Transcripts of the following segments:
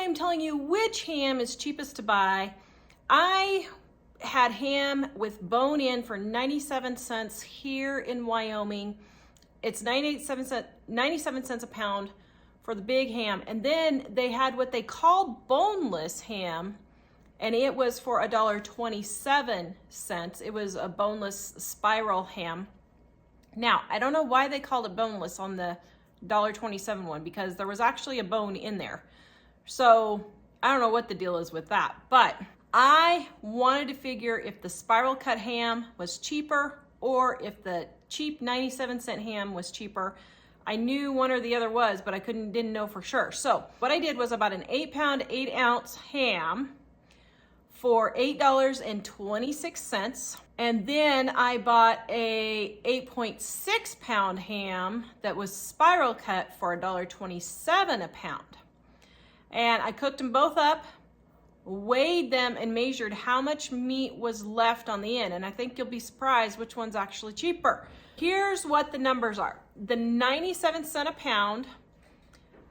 am telling you which ham is cheapest to buy. I had ham with bone in for 97 cents here in Wyoming. It's 97 cents a pound for the big ham. And then they had what they called boneless ham, and it was for $1.27. It was a boneless spiral ham. Now, I don't know why they called it boneless on the $1.27 one, because there was actually a bone in there. So I don't know what the deal is with that, but I wanted to figure if the spiral cut ham was cheaper or if the cheap 97-cent ham was cheaper. I knew one or the other was, but I didn't know for sure. So what I did was about an 8-pound, 8-ounce ham for $8.26. And then I bought a 8.6-pound ham that was spiral cut for $1.27 a pound. And I cooked them both up, weighed them, and measured how much meat was left on the end. And I think you'll be surprised which one's actually cheaper. Here's what the numbers are. The 97 cent a pound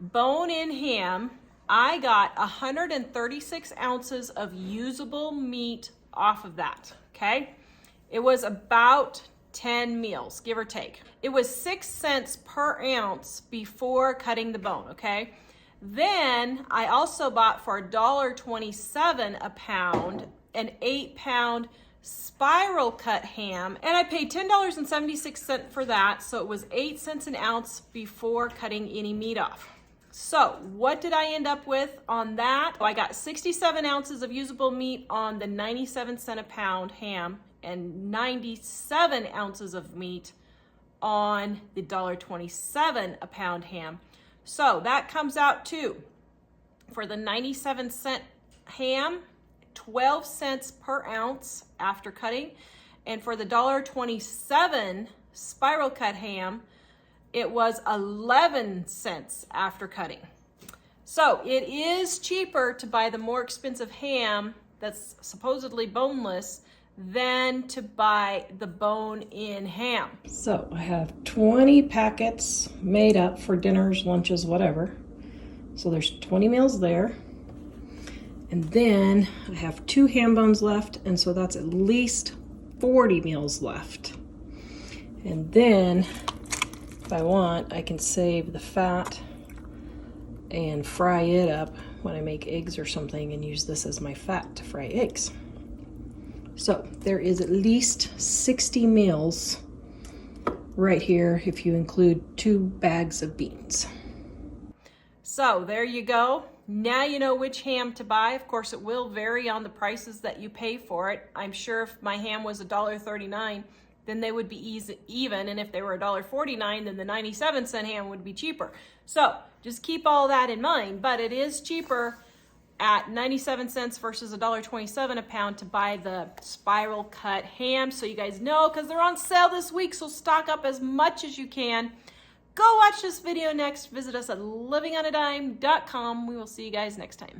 bone-in ham, I got 136 ounces of usable meat off of that, okay? It was about 10 meals, give or take. It was 6 cents per ounce before cutting the bone, okay? Then I also bought for $1.27 a pound an 8-pound spiral cut ham, and I paid $10.76 for that, so it was 8 cents an ounce before cutting any meat off. So what did I end up with on that? I got 67 ounces of usable meat on the 97 cent a pound ham and 97 ounces of meat on the $1.27 a pound ham. So that comes out to, for the 97 cent ham, 12 cents per ounce after cutting. And for the $1.27 spiral cut ham, it was 11 cents after cutting. So it is cheaper to buy the more expensive ham that's supposedly boneless than to buy the bone-in ham. So I have 20 packets made up for dinners, lunches, whatever. So there's 20 meals there. And then I have 2 ham bones left, and so that's at least 40 meals left. And then if I want, I can save the fat and fry it up when I make eggs or something and use this as my fat to fry eggs. So there is at least 60 meals right here if you include 2 bags of beans. So there you go. Now you know which ham to buy. Of course, it will vary on the prices that you pay for it. I'm sure if my ham was $1.39, then they would be even. And if they were $1.49, then the 97 cent ham would be cheaper. So just keep all that in mind, but it is cheaper at 97 cents versus $1.27 a pound to buy the spiral cut ham. So you guys know, because they're on sale this week, so stock up as much as you can. Go watch this video next. Visit us at livingonadime.com. We will see you guys next time.